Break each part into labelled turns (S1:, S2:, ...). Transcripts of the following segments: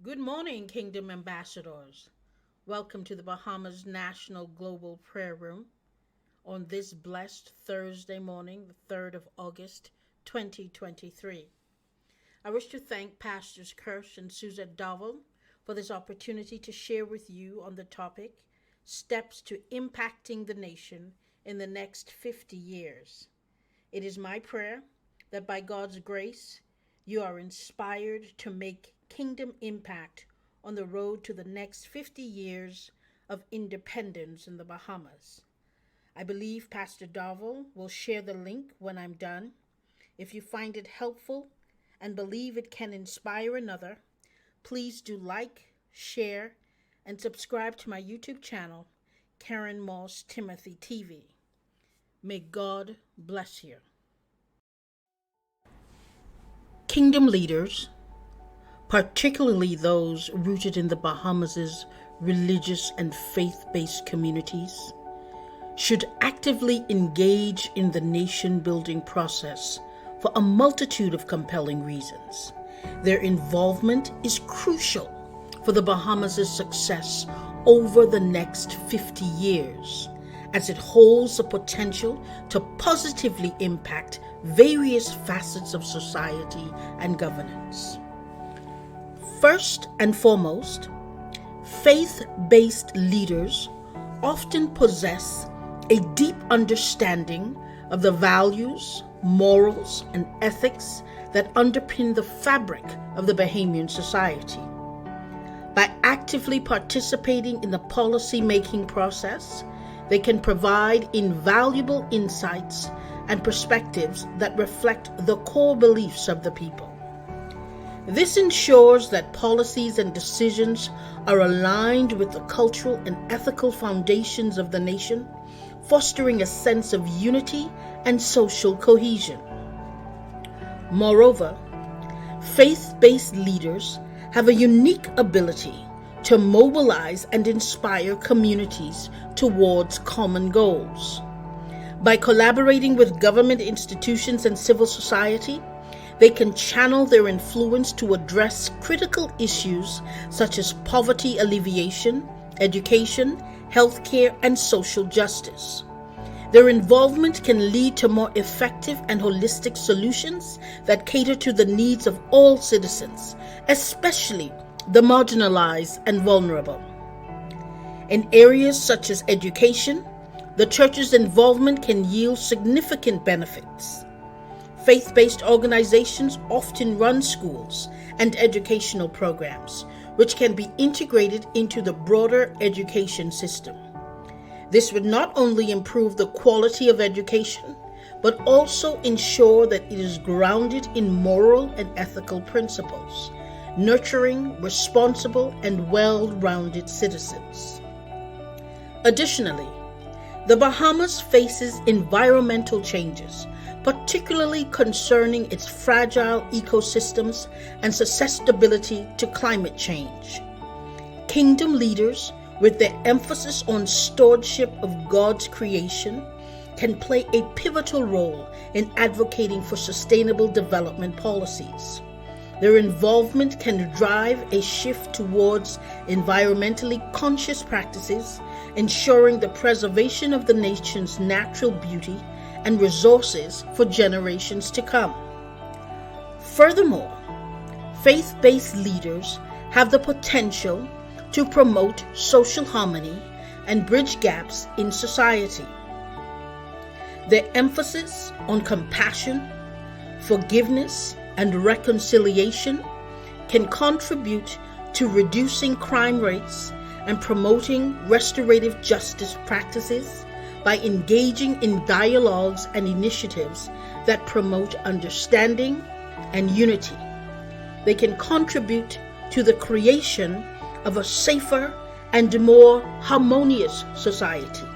S1: Good morning, Kingdom Ambassadors. Welcome to the Bahamas National Global Prayer Room on this blessed Thursday morning, the 3rd of August, 2023. I wish to thank Pastors Kirsch and Suzette Dovell for this opportunity to share with you on the topic, Steps to Impacting the Nation in the Next 50 Years. It is my prayer that by God's grace, you are inspired to make kingdom impact on the road to the next 50 years of independence in the Bahamas. I believe Pastor Dovell will share the link when I'm done. If you find it helpful and believe it can inspire another, please do like, share, and subscribe to my YouTube channel, KarenMossTimothyTV. May God bless you. Kingdom leaders, particularly those rooted in the Bahamas' religious and faith-based communities, should actively engage in the nation-building process for a multitude of compelling reasons. Their involvement is crucial for the Bahamas' success over the next 50 years, as it holds the potential to positively impact various facets of society and governance. First and foremost, faith-based leaders often possess a deep understanding of the values, morals, and ethics that underpin the fabric of the Bahamian society. By actively participating in the policy-making process, they can provide invaluable insights and perspectives that reflect the core beliefs of the people. This ensures that policies and decisions are aligned with the cultural and ethical foundations of the nation, fostering a sense of unity and social cohesion. Moreover, faith-based leaders have a unique ability to mobilize and inspire communities towards common goals. By collaborating with government institutions and civil society, they can channel their influence to address critical issues such as poverty alleviation, education, healthcare, and social justice. Their involvement can lead to more effective and holistic solutions that cater to the needs of all citizens, especially the marginalized and vulnerable. In areas such as education, the church's involvement can yield significant benefits. Faith-based organizations often run schools and educational programs, which can be integrated into the broader education system. This would not only improve the quality of education, but also ensure that it is grounded in moral and ethical principles, nurturing responsible and well-rounded citizens. Additionally, the Bahamas faces environmental changes, particularly concerning its fragile ecosystems and susceptibility to climate change. Kingdom leaders, with their emphasis on stewardship of God's creation, can play a pivotal role in advocating for sustainable development policies. Their involvement can drive a shift towards environmentally conscious practices, ensuring the preservation of the nation's natural beauty and resources for generations to come. Furthermore, faith-based leaders have the potential to promote social harmony and bridge gaps in society. Their emphasis on compassion, forgiveness, and reconciliation can contribute to reducing crime rates and promoting restorative justice practices by engaging in dialogues and initiatives that promote understanding and unity. They can contribute to the creation of a safer and more harmonious society.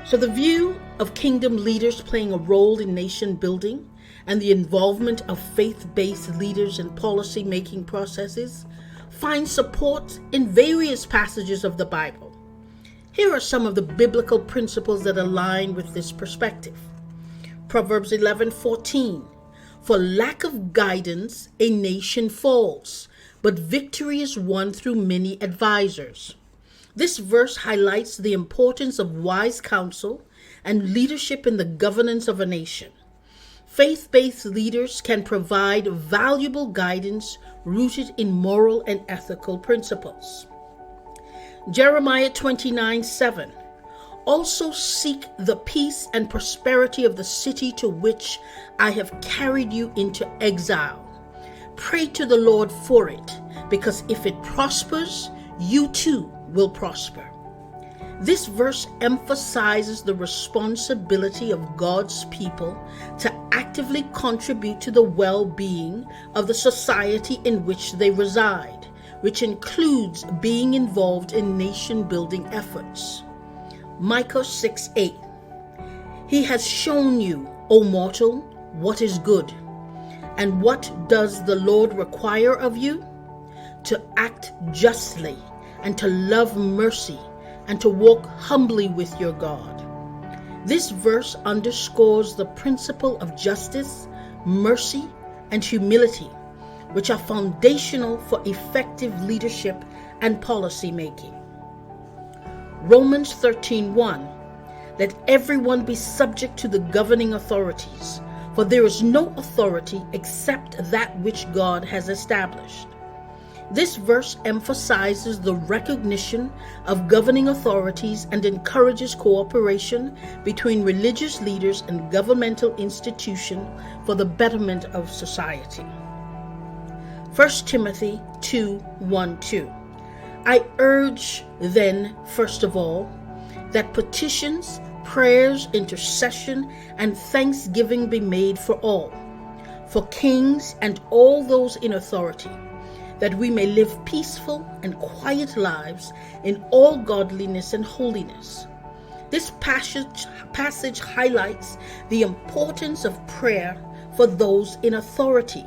S1: So the view of kingdom leaders playing a role in nation building and the involvement of faith-based leaders in policy-making processes finds support in various passages of the Bible. Here are some of the biblical principles that align with this perspective. Proverbs 11:14. For lack of guidance, a nation falls, but victory is won through many advisors. This verse highlights the importance of wise counsel and leadership in the governance of a nation. Faith-based leaders can provide valuable guidance rooted in moral and ethical principles. Jeremiah 29:7. Also seek the peace and prosperity of the city to which I have carried you into exile. Pray to the Lord for it, because if it prospers, you too will prosper. This verse emphasizes the responsibility of God's people to actively contribute to the well-being of the society in which they reside, which includes being involved in nation-building efforts. Micah 6:8. He has shown you, O mortal, what is good. And what does the Lord require of you? To act justly, and to love mercy, and to walk humbly with your God. This verse underscores the principle of justice, mercy, and humility, which are foundational for effective leadership and policy making. Romans 13:1. Let everyone be subject to the governing authorities, for there is no authority except that which God has established. This verse emphasizes the recognition of governing authorities and encourages cooperation between religious leaders and governmental institutions for the betterment of society. 1 Timothy 2:1-2. I urge then, first of all, that petitions, prayers, intercession, and thanksgiving be made for all, for kings and all those in authority, that we may live peaceful and quiet lives in all godliness and holiness. This passage highlights the importance of prayer for those in authority,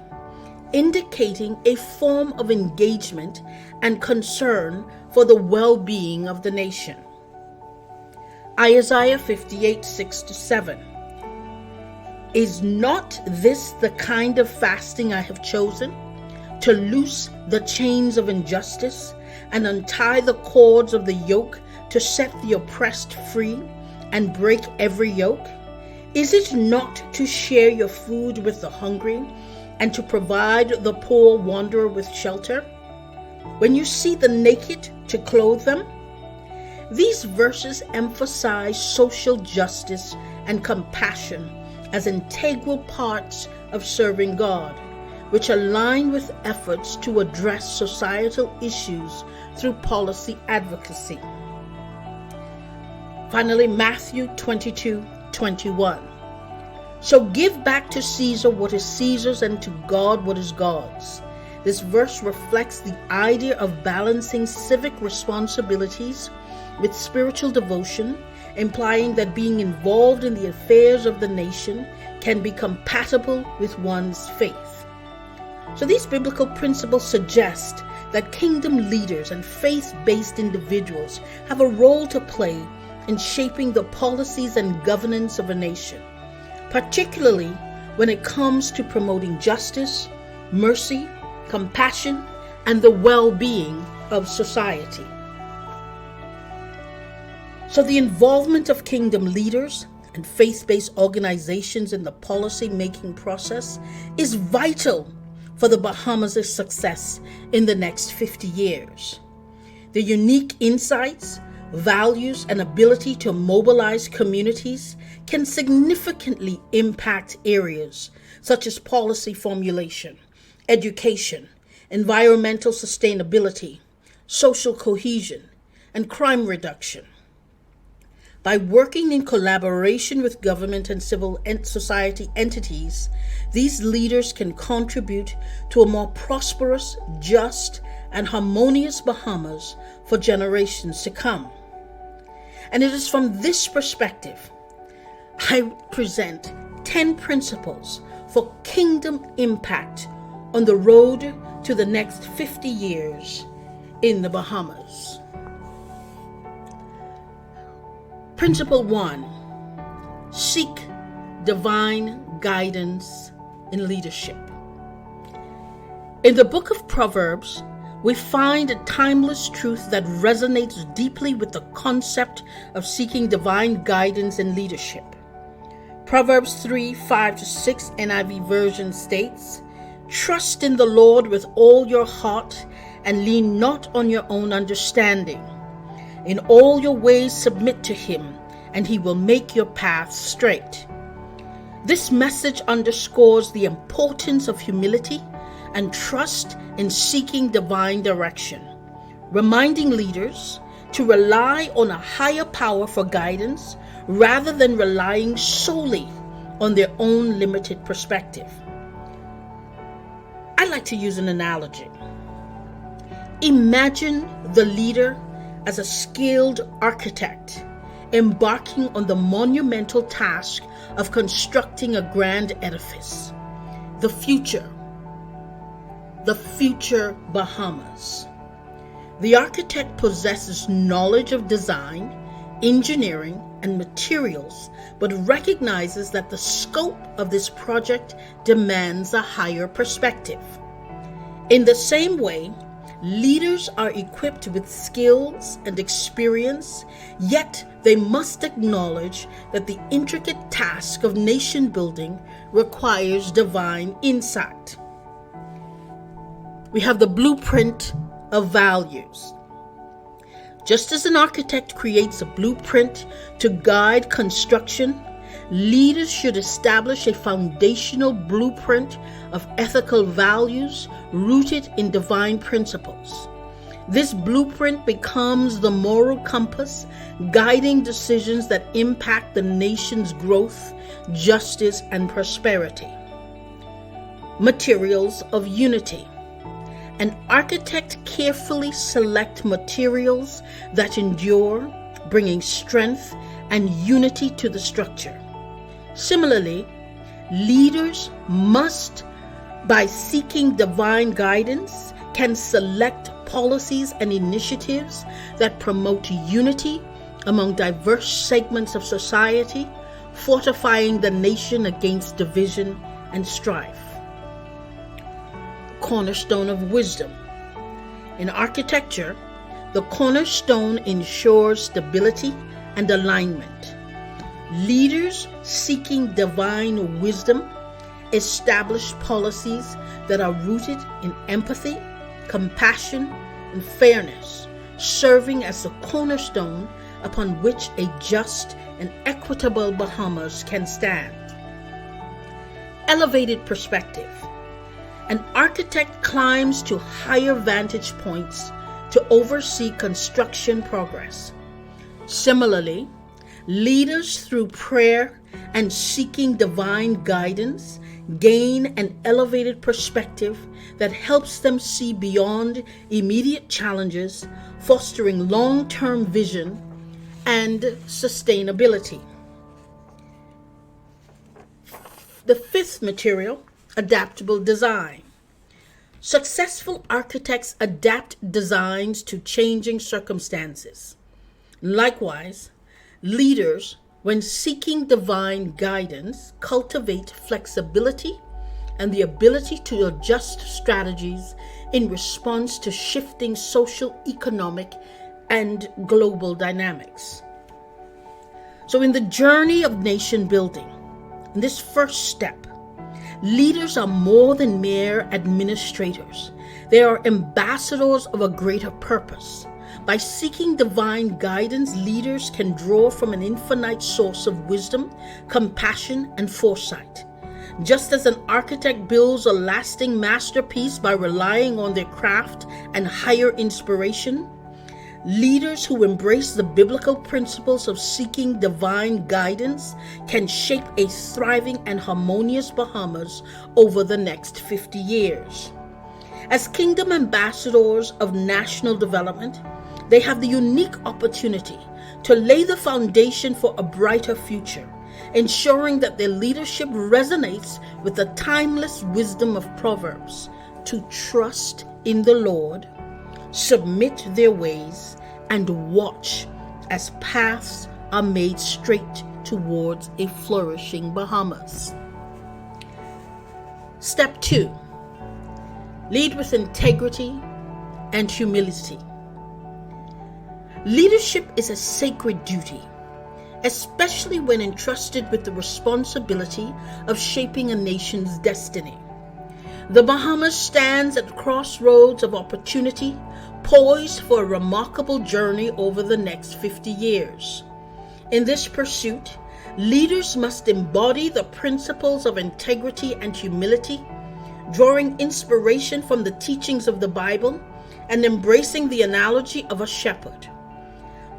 S1: indicating a form of engagement and concern for the well-being of the nation. Isaiah 58:6-7. Is not this the kind of fasting I have chosen? To loose the chains of injustice and untie the cords of the yoke, to set the oppressed free and break every yoke? Is it not to share your food with the hungry and to provide the poor wanderer with shelter? When you see the naked, to clothe them? These verses emphasize social justice and compassion as integral parts of serving God, which align with efforts to address societal issues through policy advocacy. Finally, Matthew 22:21. So give back to Caesar what is Caesar's and to God what is God's. This verse reflects the idea of balancing civic responsibilities with spiritual devotion, implying that being involved in the affairs of the nation can be compatible with one's faith. So these biblical principles suggest that kingdom leaders and faith-based individuals have a role to play in shaping the policies and governance of a nation, particularly when it comes to promoting justice, mercy, compassion, and the well-being of society. So the involvement of kingdom leaders and faith-based organizations in the policy-making process is vital for the Bahamas' success in the next 50 years. The unique insights, values, and ability to mobilize communities can significantly impact areas such as policy formulation, education, environmental sustainability, social cohesion, and crime reduction. By working in collaboration with government and civil society entities, these leaders can contribute to a more prosperous, just, and harmonious Bahamas for generations to come. And it is from this perspective I present 10 principles for kingdom impact on the road to the next 50 years in the Bahamas. Principle 1. Seek divine guidance in leadership. In the book of Proverbs, we find a timeless truth that resonates deeply with the concept of seeking divine guidance in leadership. Proverbs 3:5-6 NIV version states, "Trust in the Lord with all your heart and lean not on your own understanding. In all your ways submit to him, and he will make your paths straight." This message underscores the importance of humility and trust in seeking divine direction, reminding leaders to rely on a higher power for guidance rather than relying solely on their own limited perspective. I like to use an analogy. Imagine the leader as a skilled architect embarking on the monumental task of constructing a grand edifice, the future Bahamas. The architect possesses knowledge of design, engineering, and materials, but recognizes that the scope of this project demands a higher perspective. In the same way, leaders are equipped with skills and experience, yet they must acknowledge that the intricate task of nation building requires divine insight. We have the blueprint of values. Just as an architect creates a blueprint to guide construction, leaders should establish a foundational blueprint of ethical values rooted in divine principles. This blueprint becomes the moral compass guiding decisions that impact the nation's growth, justice, and prosperity. Materials of unity. An architect carefully selects materials that endure, bringing strength and unity to the structure. Similarly, leaders must, by seeking divine guidance, can select policies and initiatives that promote unity among diverse segments of society, fortifying the nation against division and strife. Cornerstone of wisdom. In architecture, the cornerstone ensures stability and alignment. Leaders seeking divine wisdom establish policies that are rooted in empathy, compassion, and fairness, serving as the cornerstone upon which a just and equitable Bahamas can stand. Elevated perspective. An architect climbs to higher vantage points to oversee construction progress. Similarly, leaders through prayer and seeking divine guidance gain an elevated perspective that helps them see beyond immediate challenges, fostering long-term vision and sustainability. The fifth material, adaptable design. Successful architects adapt designs to changing circumstances. Likewise, leaders, when seeking divine guidance, cultivate flexibility and the ability to adjust strategies in response to shifting social, economic, and global dynamics. So in the journey of nation building, in this first step, leaders are more than mere administrators. They are ambassadors of a greater purpose. By seeking divine guidance, leaders can draw from an infinite source of wisdom, compassion, and foresight. Just as an architect builds a lasting masterpiece by relying on their craft and higher inspiration, leaders who embrace the biblical principles of seeking divine guidance can shape a thriving and harmonious Bahamas over the next 50 years. As kingdom ambassadors of national development, they have the unique opportunity to lay the foundation for a brighter future, ensuring that their leadership resonates with the timeless wisdom of Proverbs to trust in the Lord, submit their ways, and watch as paths are made straight towards a flourishing Bahamas. Step 2. Lead with integrity and humility. Leadership is a sacred duty, especially when entrusted with the responsibility of shaping a nation's destiny. The Bahamas stands at the crossroads of opportunity, poised for a remarkable journey over the next 50 years. In this pursuit, leaders must embody the principles of integrity and humility, drawing inspiration from the teachings of the Bible and embracing the analogy of a shepherd.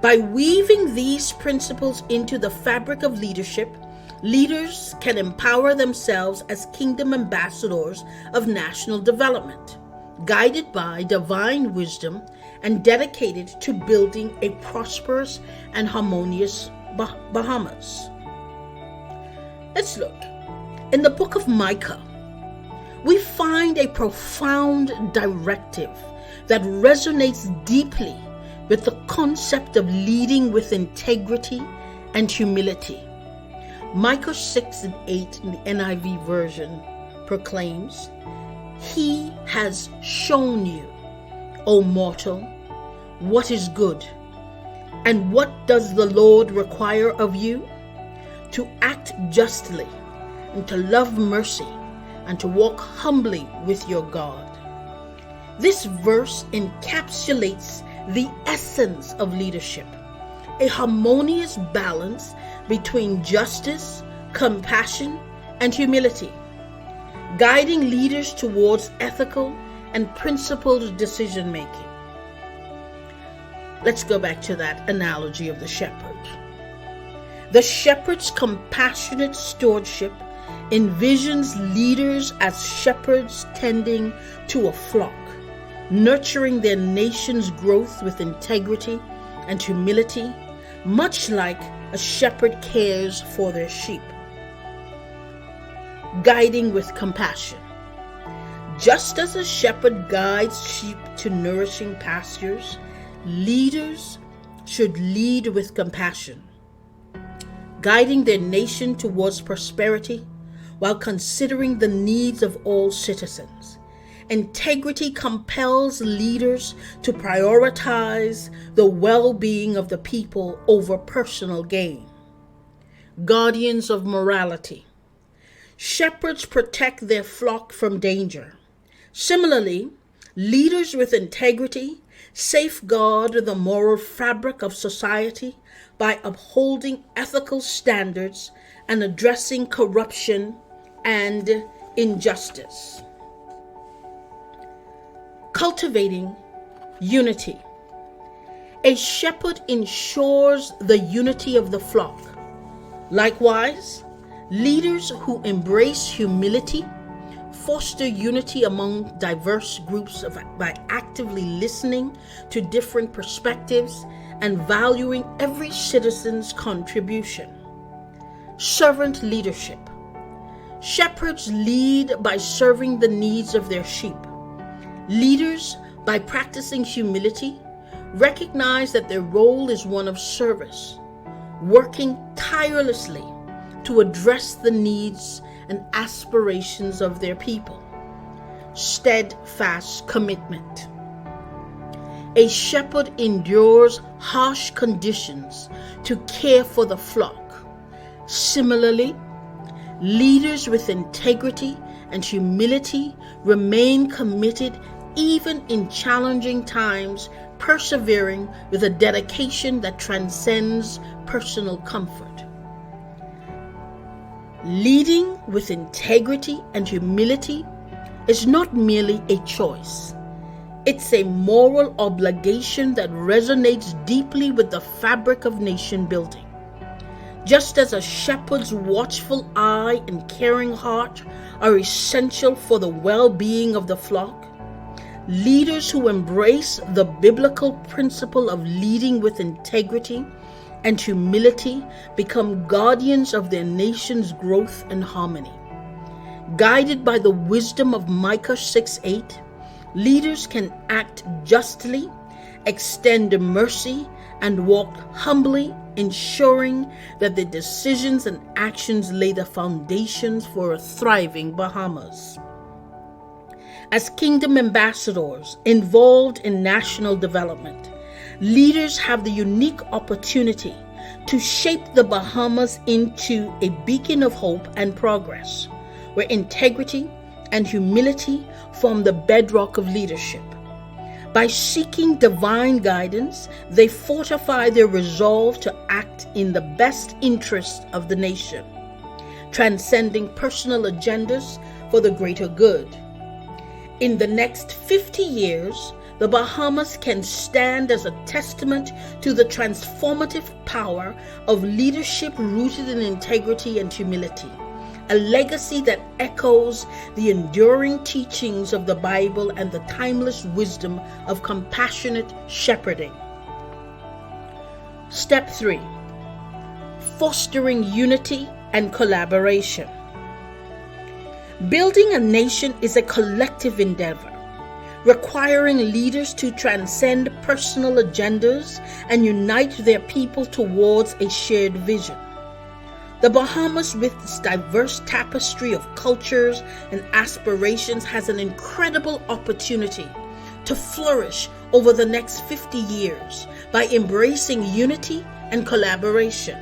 S1: By weaving these principles into the fabric of leadership, leaders can empower themselves as kingdom ambassadors of national development, guided by divine wisdom and dedicated to building a prosperous and harmonious Bahamas. Let's look. In the book of Micah, we find a profound directive that resonates deeply with the concept of leading with integrity and humility. Micah 6:8 in the NIV version proclaims, "He has shown you, O mortal, what is good. And what does the Lord require of you? To act justly, and to love mercy, and to walk humbly with your God." This verse encapsulates the essence of leadership, a harmonious balance between justice, compassion, and humility, guiding leaders towards ethical and principled decision-making. Let's go back to that analogy of the shepherd. The shepherd's compassionate stewardship envisions leaders as shepherds tending to a flock, nurturing their nation's growth with integrity and humility, much like a shepherd cares for their sheep. Guiding with compassion. Just as a shepherd guides sheep to nourishing pastures, leaders should lead with compassion, guiding their nation towards prosperity while considering the needs of all citizens. Integrity compels leaders to prioritize the well-being of the people over personal gain. Guardians of morality. Shepherds protect their flock from danger. Similarly, leaders with integrity safeguard the moral fabric of society by upholding ethical standards and addressing corruption and injustice. Cultivating unity. A shepherd ensures the unity of the flock. Likewise, leaders who embrace humility foster unity among diverse groups by actively listening to different perspectives and valuing every citizen's contribution. Servant leadership. Shepherds lead by serving the needs of their sheep. Leaders, by practicing humility, recognize that their role is one of service, working tirelessly to address the needs and aspirations of their people. Steadfast commitment. A shepherd endures harsh conditions to care for the flock. Similarly, leaders with integrity and humility remain committed even in challenging times, persevering with a dedication that transcends personal comfort. Leading with integrity and humility is not merely a choice. It's a moral obligation that resonates deeply with the fabric of nation building. Just as a shepherd's watchful eye and caring heart are essential for the well-being of the flock, leaders who embrace the biblical principle of leading with integrity and humility become guardians of their nation's growth and harmony. Guided by the wisdom of Micah 6:8, leaders can act justly, extend mercy, and walk humbly, ensuring that their decisions and actions lay the foundations for a thriving Bahamas. As kingdom ambassadors involved in national development, leaders have the unique opportunity to shape the Bahamas into a beacon of hope and progress, where integrity and humility form the bedrock of leadership. By seeking divine guidance, they fortify their resolve to act in the best interest of the nation, transcending personal agendas for the greater good. In the next 50 years, the Bahamas can stand as a testament to the transformative power of leadership rooted in integrity and humility, a legacy that echoes the enduring teachings of the Bible and the timeless wisdom of compassionate shepherding. Step 3. Fostering unity and collaboration. Building a nation is a collective endeavor, requiring leaders to transcend personal agendas and unite their people towards a shared vision. The Bahamas, with its diverse tapestry of cultures and aspirations, has an incredible opportunity to flourish over the next 50 years by embracing unity and collaboration.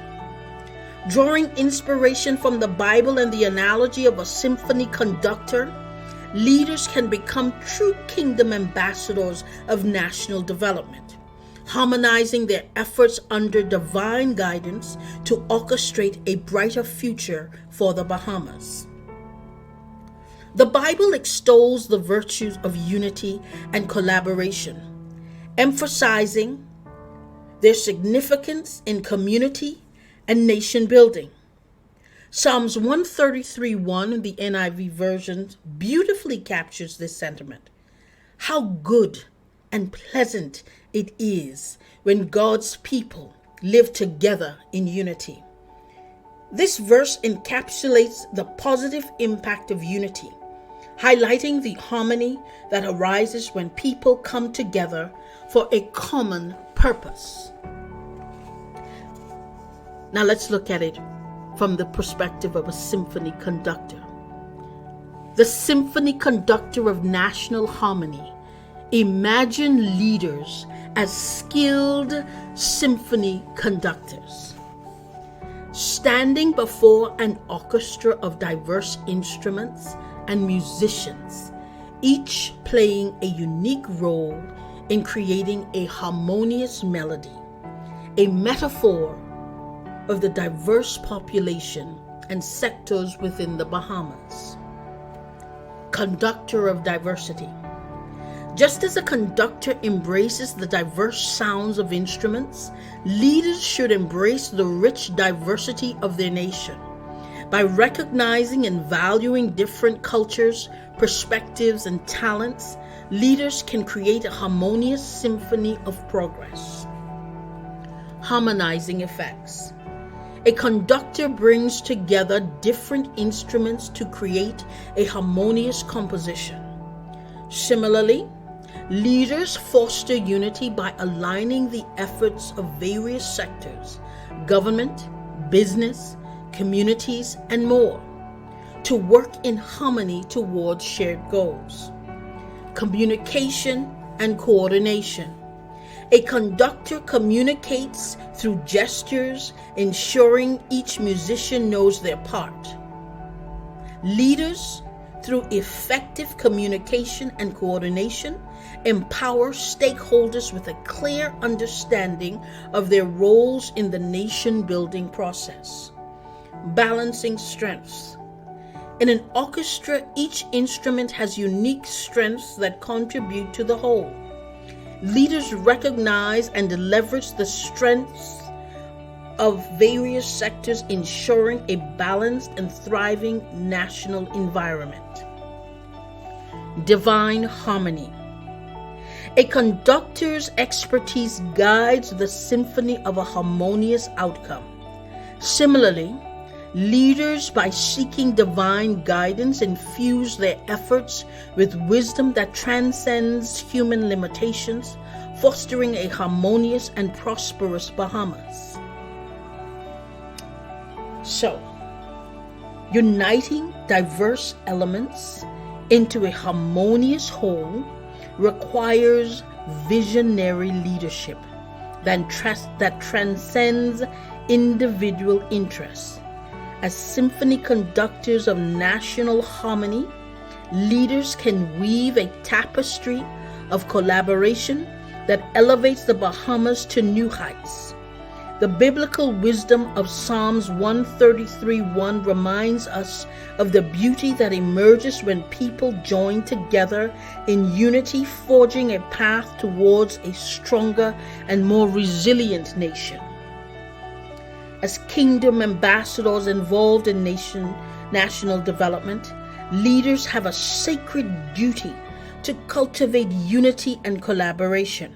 S1: Drawing inspiration from the Bible and the analogy of a symphony conductor, leaders can become true kingdom ambassadors of national development, harmonizing their efforts under divine guidance to orchestrate a brighter future for the Bahamas. The Bible extols the virtues of unity and collaboration, emphasizing their significance in community and nation building. Psalms 133:1, the NIV version, beautifully captures this sentiment. How good and pleasant it is when God's people live together in unity. This verse encapsulates the positive impact of unity, highlighting the harmony that arises when people come together for a common purpose. Now let's look at it from the perspective of a symphony conductor. The symphony conductor of national harmony. Imagine leaders as skilled symphony conductors, standing before an orchestra of diverse instruments and musicians, each playing a unique role in creating a harmonious melody, a metaphor of the diverse population and sectors within the Bahamas. Conductor of diversity. Just as a conductor embraces the diverse sounds of instruments, leaders should embrace the rich diversity of their nation. By recognizing and valuing different cultures, perspectives, and talents, leaders can create a harmonious symphony of progress. Harmonizing effects. A conductor brings together different instruments to create a harmonious composition. Similarly, leaders foster unity by aligning the efforts of various sectors, government, business, communities, and more, to work in harmony towards shared goals. Communication and coordination. A conductor communicates through gestures, ensuring each musician knows their part. Leaders, through effective communication and coordination, empower stakeholders with a clear understanding of their roles in the nation-building process. Balancing strengths. In an orchestra, each instrument has unique strengths that contribute to the whole. Leaders recognize and leverage the strengths of various sectors, ensuring a balanced and thriving national environment. Divine harmony. A conductor's expertise guides the symphony of a harmonious outcome. Similarly, leaders, by seeking divine guidance, infuse their efforts with wisdom that transcends human limitations, fostering a harmonious and prosperous Bahamas. So, uniting diverse elements into a harmonious whole requires visionary leadership that transcends individual interests. As symphony conductors of national harmony, leaders can weave a tapestry of collaboration that elevates the Bahamas to new heights. The biblical wisdom of Psalms 133:1 reminds us of the beauty that emerges when people join together in unity, forging a path towards a stronger and more resilient nation. As kingdom ambassadors involved in national development, leaders have a sacred duty to cultivate unity and collaboration.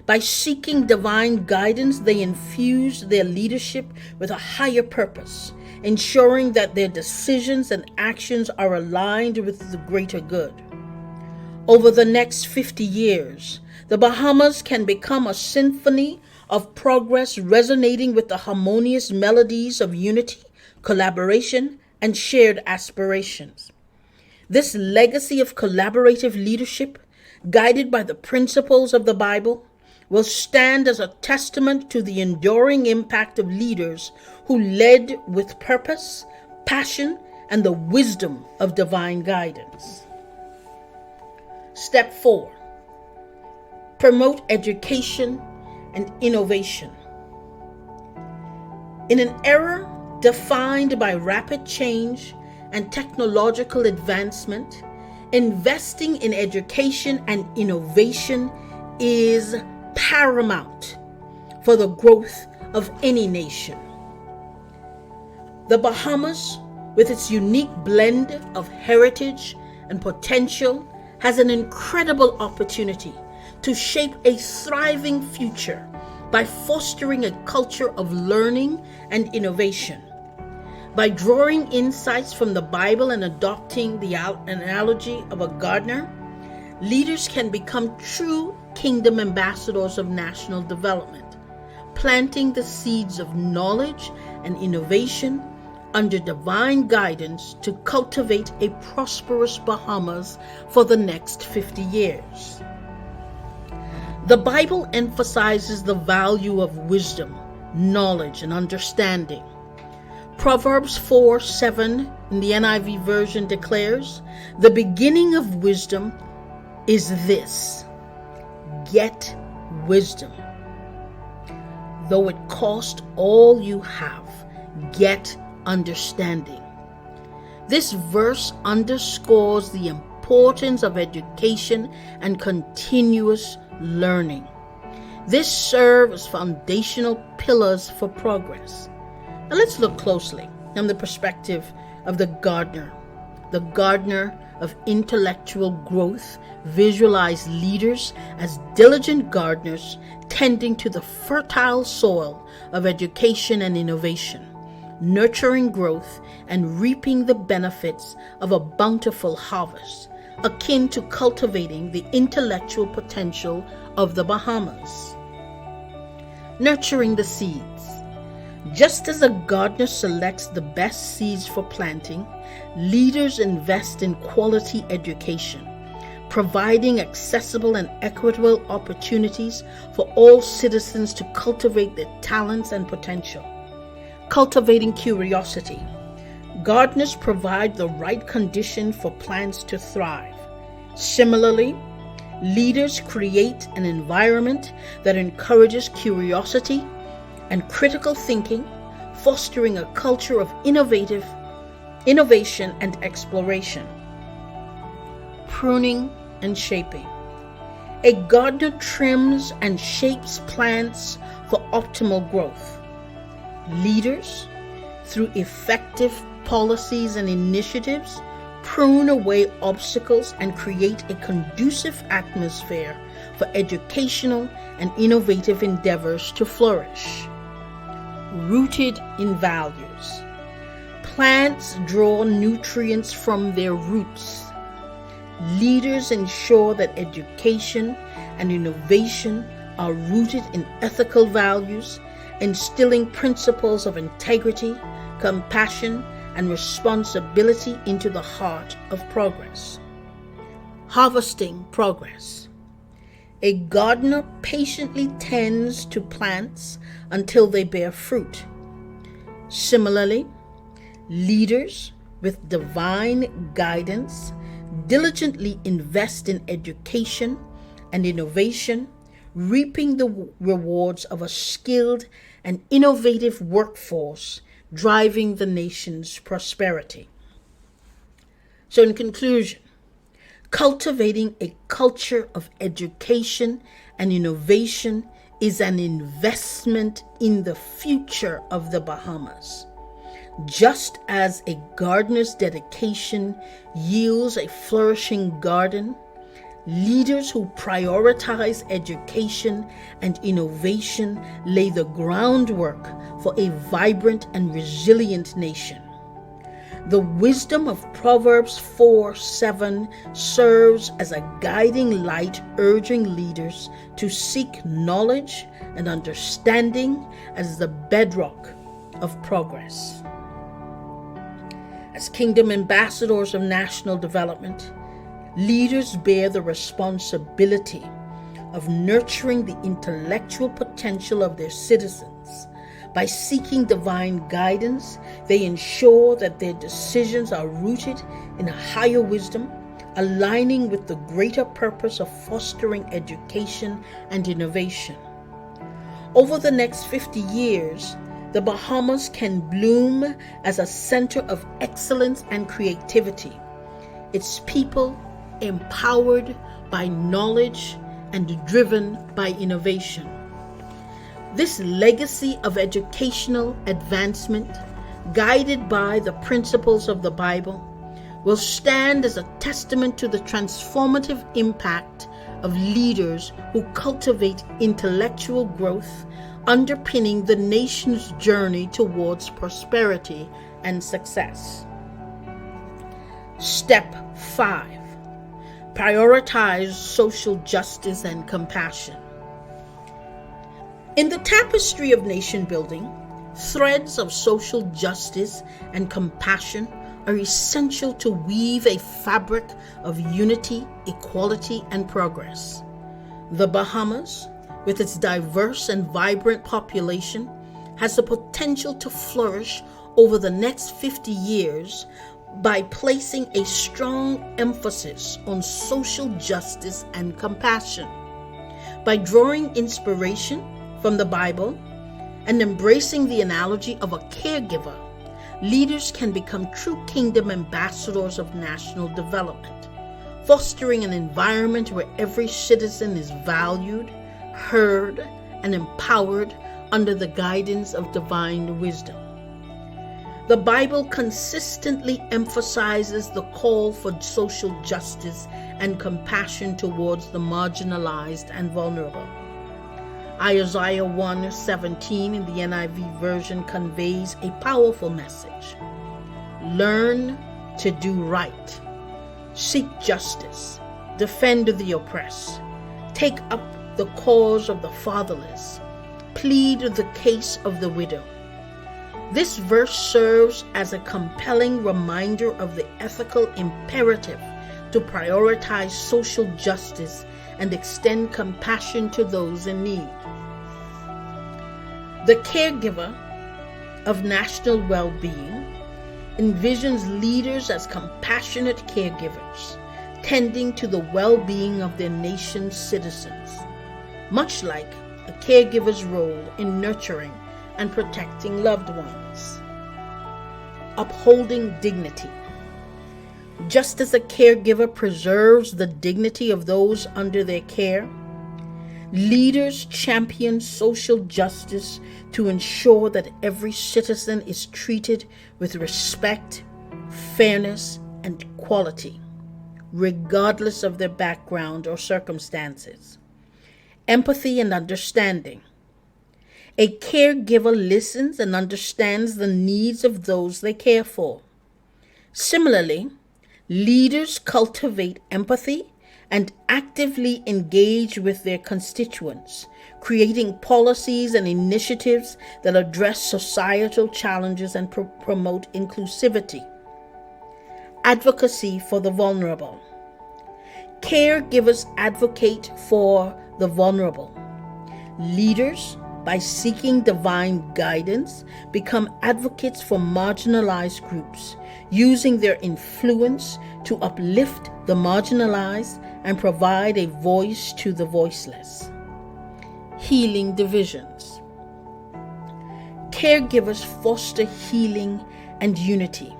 S1: By seeking divine guidance, they infuse their leadership with a higher purpose, ensuring that their decisions and actions are aligned with the greater good. Over the next 50 years, the Bahamas can become a symphony of progress, resonating with the harmonious melodies of unity, collaboration, and shared aspirations. This legacy of collaborative leadership, guided by the principles of the Bible, will stand as a testament to the enduring impact of leaders who led with purpose, passion, and the wisdom of divine guidance. Step 4. Promote education and innovation. In an era defined by rapid change and technological advancement, investing in education and innovation is paramount for the growth of any nation. The Bahamas, with its unique blend of heritage and potential, has an incredible opportunity to shape a thriving future by fostering a culture of learning and innovation. By drawing insights from the Bible and adopting the analogy of a gardener, leaders can become true kingdom ambassadors of national development, planting the seeds of knowledge and innovation under divine guidance to cultivate a prosperous Bahamas for the next 50 years. The Bible emphasizes the value of wisdom, knowledge, and understanding. Proverbs 4:7 in the NIV version declares, "The beginning of wisdom is this: get wisdom. Though it cost all you have, get understanding." This verse underscores the importance of education and continuous learning. This serves as foundational pillars for progress. Now let's look closely from the perspective of the gardener of intellectual growth. Visualize leaders as diligent gardeners tending to the fertile soil of education and innovation, nurturing growth and reaping the benefits of a bountiful harvest, akin to cultivating the intellectual potential of the Bahamas. Nurturing the seeds. Just as a gardener selects the best seeds for planting, leaders invest in quality education, providing accessible and equitable opportunities for all citizens to cultivate their talents and potential. Cultivating curiosity. Gardeners provide the right condition for plants to thrive. Similarly, leaders create an environment that encourages curiosity and critical thinking, fostering a culture of innovation and exploration. Pruning and shaping. A gardener trims and shapes plants for optimal growth. Leaders, through effective policies and initiatives, prune away obstacles and create a conducive atmosphere for educational and innovative endeavors to flourish. Rooted in values. Plants draw nutrients from their roots. Leaders ensure that education and innovation are rooted in ethical values, instilling principles of integrity, compassion, and responsibility into the heart of progress. harvesting progress. A gardener patiently tends to plants until they bear fruit. Similarly, leaders with divine guidance diligently invest in education and innovation, reaping the rewards of a skilled and innovative workforce, driving the nation's prosperity. So in conclusion, cultivating a culture of education and innovation is an investment in the future of the Bahamas. Just as a gardener's dedication yields a flourishing garden, leaders who prioritize education and innovation lay the groundwork for a vibrant and resilient nation. The wisdom of Proverbs 4:7 serves as a guiding light, urging leaders to seek knowledge and understanding as the bedrock of progress. As kingdom ambassadors of national development, leaders bear the responsibility of nurturing the intellectual potential of their citizens. By seeking divine guidance, they ensure that their decisions are rooted in a higher wisdom, aligning with the greater purpose of fostering education and innovation. Over the next 50 years, the Bahamas can bloom as a center of excellence and creativity, its people empowered by knowledge and driven by innovation. This legacy of educational advancement, guided by the principles of the Bible, will stand as a testament to the transformative impact of leaders who cultivate intellectual growth, underpinning the nation's journey towards prosperity and success. Step 5. Prioritize social justice and compassion. In the tapestry of nation building, threads of social justice and compassion are essential to weave a fabric of unity, equality, and progress. The Bahamas, with its diverse and vibrant population, has the potential to flourish over the next 50 years by placing a strong emphasis on social justice and compassion. By drawing inspiration from the Bible and embracing the analogy of a caregiver, leaders can become true kingdom ambassadors of national development, fostering an environment where every citizen is valued, heard, and empowered under the guidance of divine wisdom. The Bible consistently emphasizes the call for social justice and compassion towards the marginalized and vulnerable. Isaiah 1:17 in the NIV version conveys a powerful message. Learn to do right. Seek justice. Defend the oppressed. Take up the cause of the fatherless. Plead the case of the widow. This verse serves as a compelling reminder of the ethical imperative to prioritize social justice and extend compassion to those in need. The caregiver of national well-being envisions leaders as compassionate caregivers, tending to the well-being of their nation's citizens, much like a caregiver's role in nurturing and protecting loved ones. Upholding dignity. Just as a caregiver preserves the dignity of those under their care, leaders champion social justice to ensure that every citizen is treated with respect, fairness, and equality, regardless of their background or circumstances. Empathy and understanding. A caregiver listens and understands the needs of those they care for. Similarly, leaders cultivate empathy and actively engage with their constituents, creating policies and initiatives that address societal challenges and promote inclusivity. Advocacy for the vulnerable. Caregivers advocate for the vulnerable. Leaders, by seeking divine guidance, become advocates for marginalized groups, using their influence to uplift the marginalized and provide a voice to the voiceless. Healing divisions. Caregivers foster healing and unity.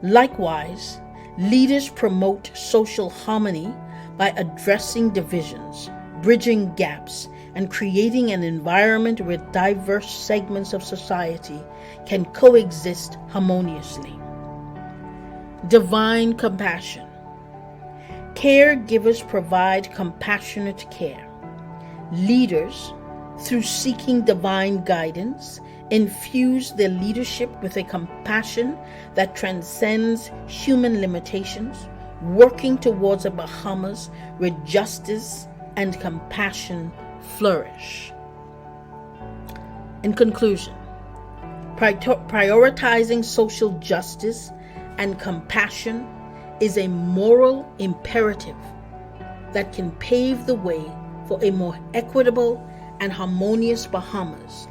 S1: Likewise, leaders promote social harmony by addressing divisions, bridging gaps, and creating an environment where diverse segments of society can coexist harmoniously. Divine compassion. Caregivers provide compassionate care. Leaders, through seeking divine guidance, infuse their leadership with a compassion that transcends human limitations, working towards a Bahamas where justice and compassion flourish. In conclusion, prioritizing social justice and compassion is a moral imperative that can pave the way for a more equitable and harmonious Bahamas,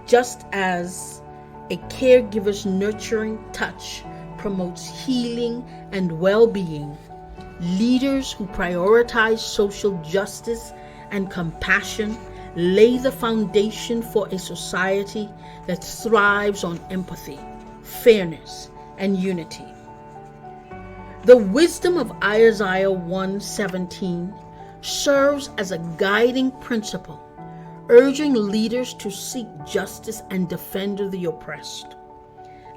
S1: just as a caregiver's nurturing touch promotes healing and well-being. Leaders who prioritize social justice and compassion lay the foundation for a society that thrives on empathy, fairness, and unity. The wisdom of Isaiah 1:17 serves as a guiding principle, urging leaders to seek justice and defend the oppressed.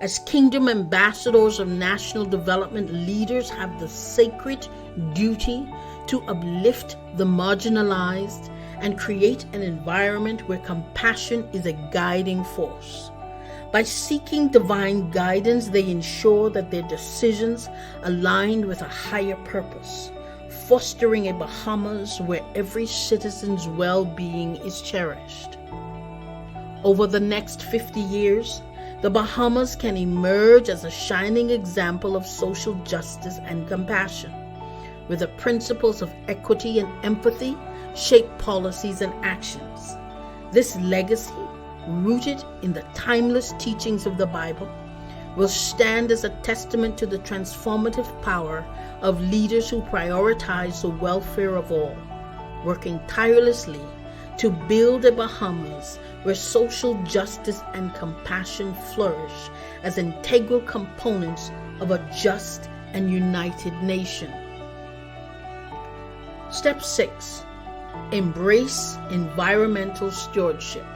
S1: As kingdom ambassadors of national development, leaders have the sacred duty to uplift the marginalized and create an environment where compassion is a guiding force. By seeking divine guidance, they ensure that their decisions align with a higher purpose, fostering a Bahamas where every citizen's well-being is cherished. Over the next 50 years, the Bahamas can emerge as a shining example of social justice and compassion, where the principles of equity and empathy shape policies and actions. This legacy, rooted in the timeless teachings of the Bible, will stand as a testament to the transformative power of leaders who prioritize the welfare of all, working tirelessly to build a Bahamas where social justice and compassion flourish as integral components of a just and united nation. Step 6. Embrace environmental stewardship.